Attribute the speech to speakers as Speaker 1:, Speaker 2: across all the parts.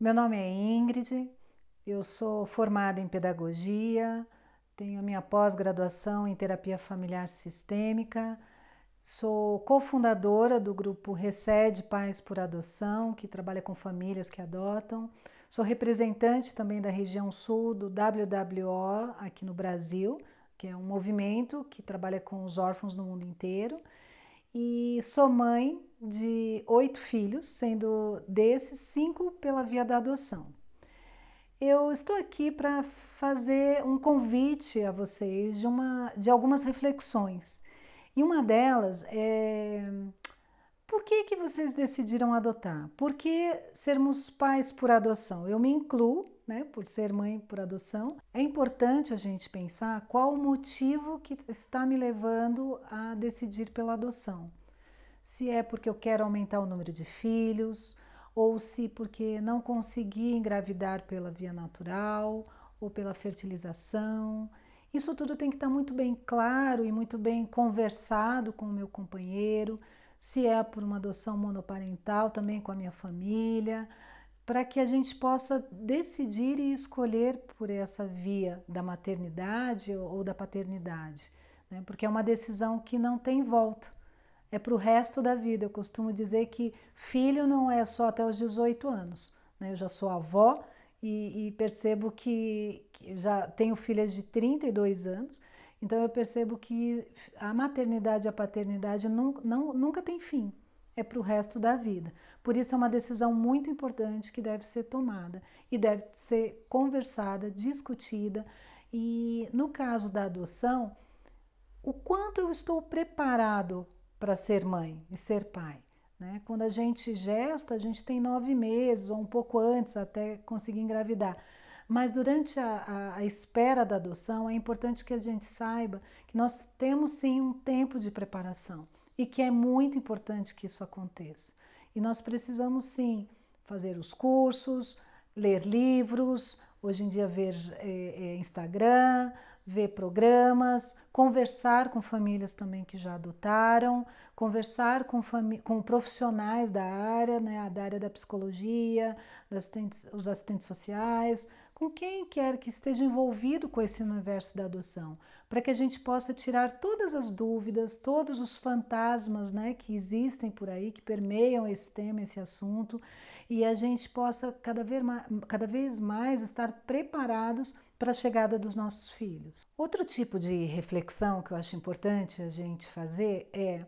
Speaker 1: Meu nome é Ingrid, eu sou formada em pedagogia, tenho a minha pós-graduação em terapia familiar sistêmica, sou cofundadora do grupo Recede Pais por Adoção, que trabalha com famílias que adotam, sou representante também da região sul do WWO aqui no Brasil, que é um movimento que trabalha com os órfãos no mundo inteiro. E sou mãe de 8 filhos, sendo desses 5 pela via da adoção. Eu estou aqui para fazer um convite a vocês de algumas reflexões. E uma delas é: por que que vocês decidiram adotar? Por que sermos pais por adoção? Eu me incluo, né, por ser mãe por adoção. É importante a gente pensar qual o motivo que está me levando a decidir pela adoção. Se é porque eu quero aumentar o número de filhos, ou se porque não consegui engravidar pela via natural ou pela fertilização. Isso tudo tem que estar muito bem claro e muito bem conversado com o meu companheiro, se é por uma adoção monoparental, também com a minha família, para que a gente possa decidir e escolher por essa via da maternidade ou da paternidade, né? Porque é uma decisão que não tem volta, é para o resto da vida. Eu costumo dizer que filho não é só até os 18 anos, né? Eu já sou avó e percebo que já tenho filhas de 32 anos, então eu percebo que a maternidade e a paternidade nunca tem fim, é para o resto da vida. Por isso é uma decisão muito importante que deve ser tomada e deve ser conversada, discutida. E no caso da adoção, o quanto eu estou preparado para ser mãe e ser pai, né? Quando a gente gesta, a gente tem 9 meses ou um pouco antes até conseguir engravidar. Mas durante a espera da adoção, é importante que a gente saiba que nós temos sim um tempo de preparação e que é muito importante que isso aconteça. E nós precisamos sim fazer os cursos, ler livros, hoje em dia ver Instagram, ver programas, conversar com famílias também que já adotaram, conversar com profissionais da área, né, da área da psicologia, os assistentes sociais, com quem quer que esteja envolvido com esse universo da adoção, para que a gente possa tirar todas as dúvidas, todos os fantasmas, né, que existem por aí, que permeiam esse tema, esse assunto, e a gente possa cada vez mais estar preparados para a chegada dos nossos filhos. Outro tipo de reflexão que eu acho importante a gente fazer é: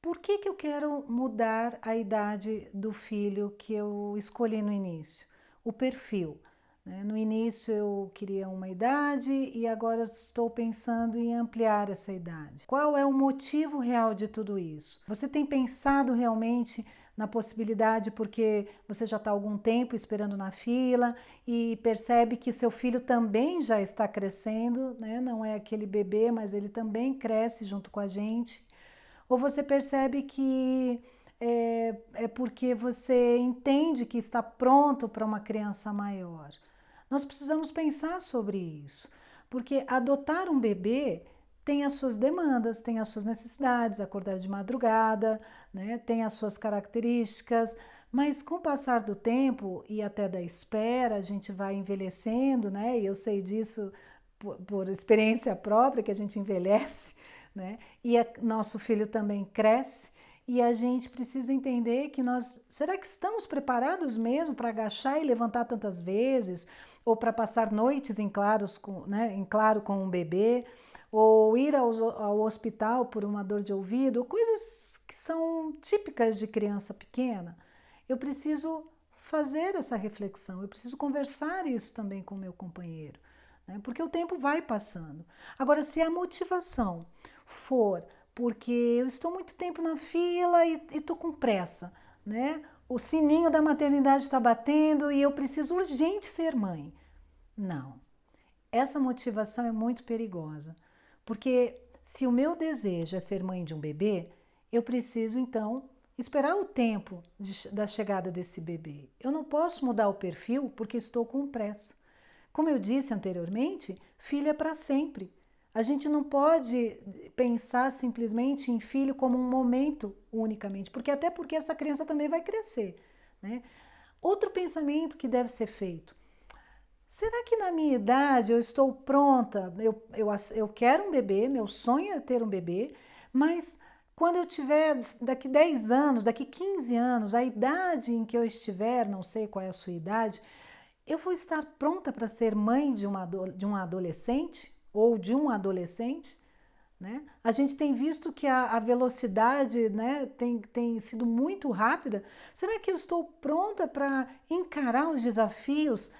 Speaker 1: por que que eu quero mudar a idade do filho que eu escolhi no início? O perfil, né? No início eu queria uma idade e agora estou pensando em ampliar essa idade. Qual é o motivo real de tudo isso? Você tem pensado realmente na possibilidade porque você já está há algum tempo esperando na fila e percebe que seu filho também já está crescendo, né? Não é aquele bebê, mas ele também cresce junto com a gente. Ou você percebe que é porque você entende que está pronto para uma criança maior? Nós precisamos pensar sobre isso, porque adotar um bebê tem as suas demandas, tem as suas necessidades, acordar de madrugada, né? Tem as suas características, mas com o passar do tempo e até da espera, a gente vai envelhecendo, né? E eu sei disso por experiência própria, que a gente envelhece, né? E nosso filho também cresce e a gente precisa entender que será que estamos preparados mesmo para agachar e levantar tantas vezes, ou para passar noites em né, em claro com um bebê, ou ir ao hospital por uma dor de ouvido, coisas que são típicas de criança pequena. Eu preciso fazer essa reflexão, eu preciso conversar isso também com o meu companheiro, né? Porque o tempo vai passando. Agora, se a motivação for porque eu estou muito tempo na fila e estou com pressa, né? O sininho da maternidade está batendo e eu preciso urgente ser mãe. Não, essa motivação é muito perigosa, porque se o meu desejo é ser mãe de um bebê, eu preciso então esperar o tempo da chegada desse bebê. Eu não posso mudar o perfil porque estou com pressa. Como eu disse anteriormente, filho é para sempre. A gente não pode pensar simplesmente em filho como um momento unicamente, porque até porque essa criança também vai crescer, né? Outro pensamento que deve ser feito: será que na minha idade eu estou pronta? Eu quero um bebê, meu sonho é ter um bebê, mas quando eu tiver daqui 10 anos, daqui 15 anos, a idade em que eu estiver, não sei qual é a sua idade, eu vou estar pronta para ser mãe de um adolescente ou de um adolescente? Né? A gente tem visto que a velocidade, né, tem sido muito rápida. Será que eu estou pronta para encarar os desafios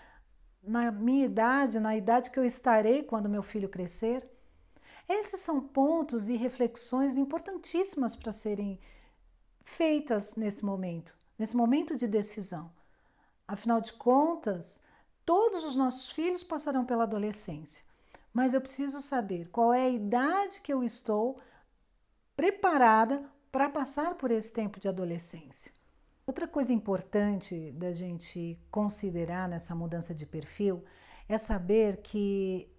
Speaker 1: na minha idade, na idade que eu estarei quando meu filho crescer? Esses são pontos e reflexões importantíssimas para serem feitas nesse momento de decisão. Afinal de contas, todos os nossos filhos passarão pela adolescência, mas eu preciso saber qual é a idade que eu estou preparada para passar por esse tempo de adolescência. Outra coisa importante da gente considerar nessa mudança de perfil é saber que,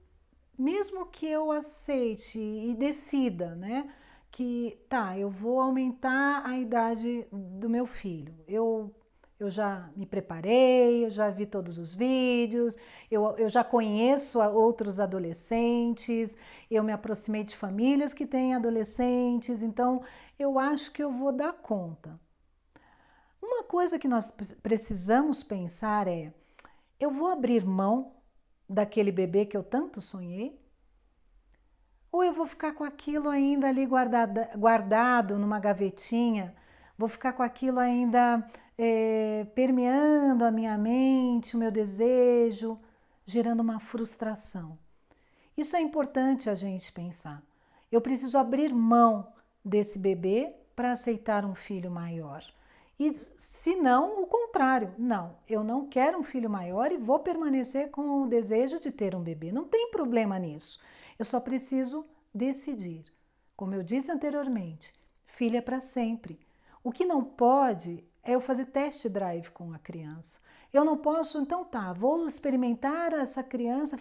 Speaker 1: mesmo que eu aceite e decida, né, que tá, eu vou aumentar a idade do meu filho, eu já me preparei, eu já vi todos os vídeos, eu já conheço outros adolescentes, eu me aproximei de famílias que têm adolescentes, então eu acho que eu vou dar conta. Uma coisa que nós precisamos pensar é: eu vou abrir mão daquele bebê que eu tanto sonhei? Ou eu vou ficar com aquilo ainda ali guardado numa gavetinha? Vou ficar com aquilo ainda permeando a minha mente, o meu desejo, gerando uma frustração? Isso é importante a gente pensar. Eu preciso abrir mão desse bebê para aceitar um filho maior. E se não, o contrário. Não, eu não quero um filho maior e vou permanecer com o desejo de ter um bebê. Não tem problema nisso. Eu só preciso decidir. Como eu disse anteriormente, filho é para sempre. O que não pode é eu fazer test drive com a criança. Eu não posso, então tá, vou experimentar essa criança,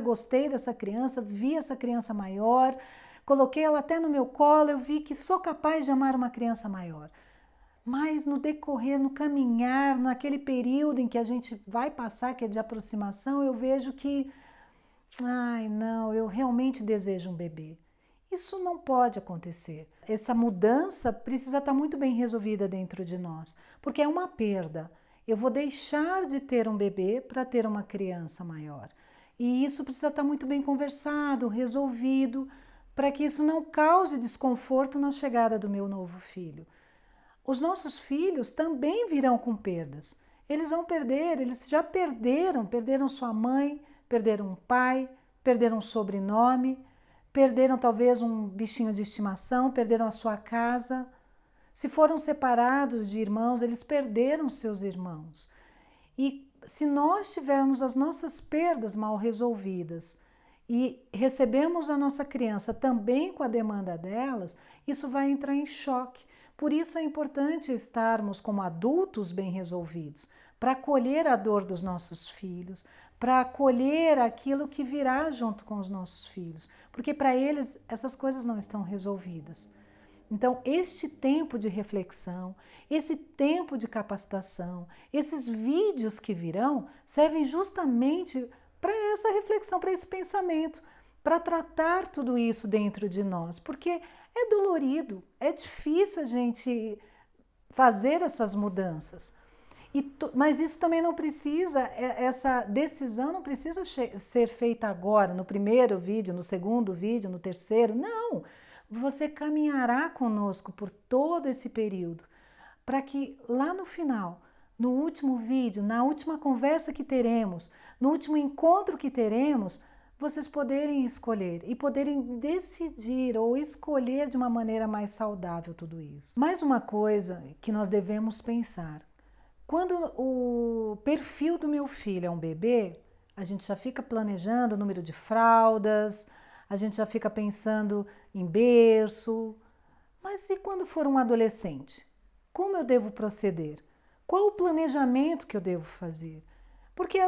Speaker 1: gostei dessa criança, vi essa criança maior, coloquei ela até no meu colo, eu vi que sou capaz de amar uma criança maior. Mas no decorrer, no caminhar, naquele período em que a gente vai passar, que é de aproximação, eu vejo que, ai não, eu realmente desejo um bebê. Isso não pode acontecer. Essa mudança precisa estar muito bem resolvida dentro de nós, porque é uma perda. Eu vou deixar de ter um bebê para ter uma criança maior. E isso precisa estar muito bem conversado, resolvido, para que isso não cause desconforto na chegada do meu novo filho. Os nossos filhos também virão com perdas. Eles vão perder, eles já perderam sua mãe, perderam um pai, perderam um sobrenome, perderam talvez um bichinho de estimação, perderam a sua casa. Se foram separados de irmãos, eles perderam seus irmãos. E se nós tivermos as nossas perdas mal resolvidas e recebemos a nossa criança também com a demanda delas, isso vai entrar em choque. Por isso é importante estarmos como adultos bem resolvidos, para acolher a dor dos nossos filhos, para acolher aquilo que virá junto com os nossos filhos, porque para eles essas coisas não estão resolvidas. Então, este tempo de reflexão, esse tempo de capacitação, esses vídeos que virão, servem justamente para essa reflexão, para esse pensamento, para tratar tudo isso dentro de nós, porque é dolorido, é difícil a gente fazer essas mudanças. Mas isso também não precisa, essa decisão não precisa ser feita agora, no primeiro vídeo, no segundo vídeo, no terceiro. Não! Você caminhará conosco por todo esse período, para que lá no final, no último vídeo, na última conversa que teremos, no último encontro que teremos, vocês poderem escolher e poderem decidir ou escolher de uma maneira mais saudável tudo isso. Mais uma coisa que nós devemos pensar: quando o perfil do meu filho é um bebê, a gente já fica planejando o número de fraldas, a gente já fica pensando em berço. Mas e quando for um adolescente? Como eu devo proceder? Qual o planejamento que eu devo fazer? Porque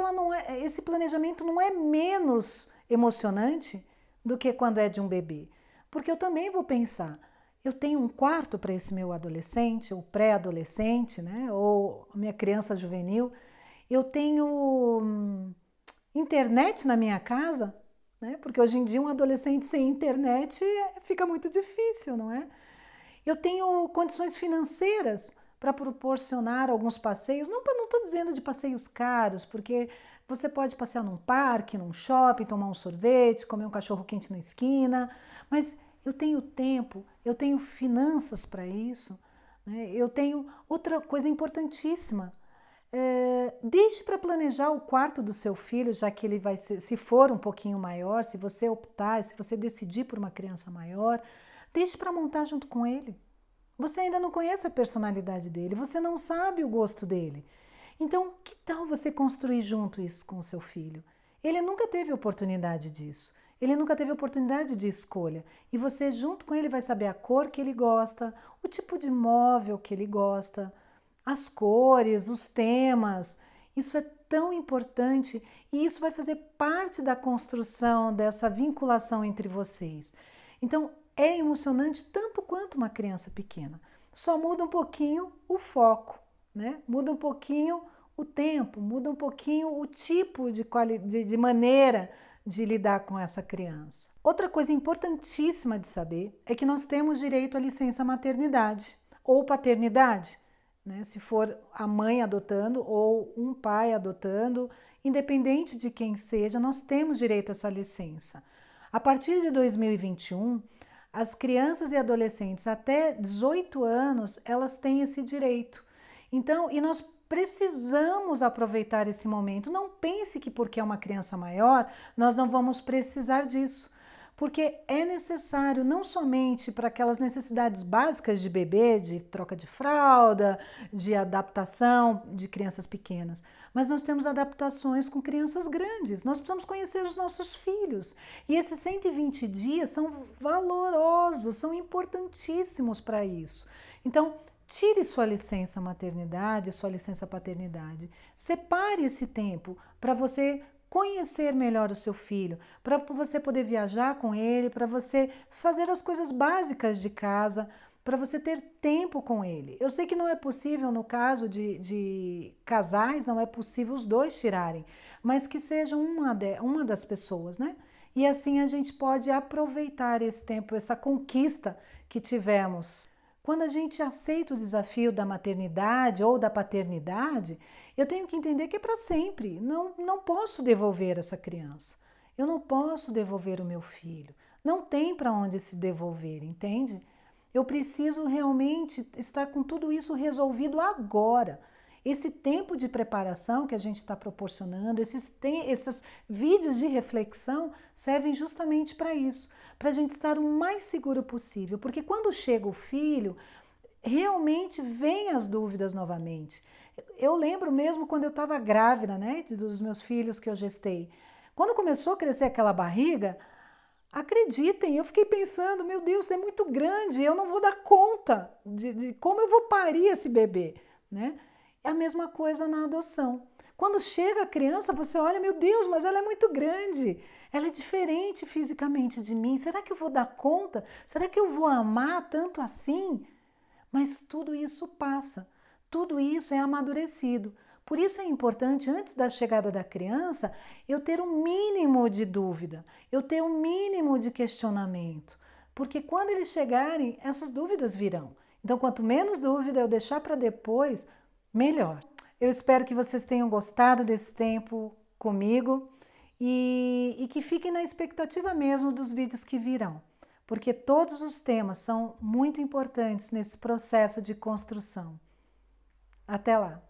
Speaker 1: esse planejamento não é menos emocionante do que quando é de um bebê. Porque eu também vou pensar: Eu tenho um quarto para esse meu adolescente, ou pré-adolescente, né? Ou minha criança juvenil. Eu tenho internet na minha casa, né? Porque hoje em dia um adolescente sem internet fica muito difícil, não é? Eu tenho condições financeiras para proporcionar alguns passeios, não estou dizendo de passeios caros, porque você pode passear num parque, num shopping, tomar um sorvete, comer um cachorro quente na esquina, mas eu tenho tempo, eu tenho finanças para isso, né? Eu tenho outra coisa importantíssima. Deixe para planejar o quarto do seu filho, já que ele vai ser, se for um pouquinho maior, se você optar, se você decidir por uma criança maior, deixe para montar junto com ele. Você ainda não conhece a personalidade dele, você não sabe o gosto dele. Então, que tal você construir junto isso com o seu filho? Ele nunca teve oportunidade disso. Ele nunca teve oportunidade de escolha. E você, junto com ele, vai saber a cor que ele gosta, o tipo de móvel que ele gosta, as cores, os temas. Isso é tão importante e isso vai fazer parte da construção dessa vinculação entre vocês. Então, é emocionante tanto quanto uma criança pequena. Só muda um pouquinho o foco, né? Muda um pouquinho o tempo, muda um pouquinho o tipo de maneira de lidar com essa criança. Outra coisa importantíssima de saber é que nós temos direito à licença maternidade ou paternidade, né? Se for a mãe adotando ou um pai adotando, independente de quem seja, nós temos direito a essa licença. A partir de 2021, as crianças e adolescentes até 18 anos, elas têm esse direito. Então, e nós precisamos aproveitar esse momento. Não pense que porque é uma criança maior, nós não vamos precisar disso. Porque é necessário não somente para aquelas necessidades básicas de bebê, de troca de fralda, de adaptação de crianças pequenas, mas nós temos adaptações com crianças grandes. Nós precisamos conhecer os nossos filhos. E esses 120 dias são valorosos, são importantíssimos para isso. Então, tire sua licença maternidade, sua licença paternidade. Separe esse tempo para você conhecer melhor o seu filho, para você poder viajar com ele, para você fazer as coisas básicas de casa, para você ter tempo com ele. Eu sei que não é possível no caso de casais, não é possível os dois tirarem, mas que seja uma das pessoas, né? E assim a gente pode aproveitar esse tempo, essa conquista que tivemos. Quando a gente aceita o desafio da maternidade ou da paternidade, eu tenho que entender que é para sempre. Não posso devolver essa criança. Eu não posso devolver o meu filho. Não tem para onde se devolver, entende? Eu preciso realmente estar com tudo isso resolvido agora. Esse tempo de preparação que a gente está proporcionando, esses vídeos de reflexão servem justamente para isso, para a gente estar o mais seguro possível. Porque quando chega o filho, realmente vem as dúvidas novamente. Eu lembro mesmo quando eu estava grávida, né, dos meus filhos que eu gestei. Quando começou a crescer aquela barriga, acreditem, eu fiquei pensando, meu Deus, é muito grande, eu não vou dar conta de como eu vou parir esse bebê, né? É a mesma coisa na adoção. Quando chega a criança, você olha, meu Deus, mas ela é muito grande, ela é diferente fisicamente de mim, será que eu vou dar conta? Será que eu vou amar tanto assim? Mas tudo isso passa, tudo isso é amadurecido. Por isso é importante, antes da chegada da criança, eu ter um mínimo de dúvida, eu ter um mínimo de questionamento. Porque quando eles chegarem, essas dúvidas virão. Então, quanto menos dúvida eu deixar para depois, melhor. Eu espero que vocês tenham gostado desse tempo comigo e que fiquem na expectativa mesmo dos vídeos que virão, porque todos os temas são muito importantes nesse processo de construção. Até lá!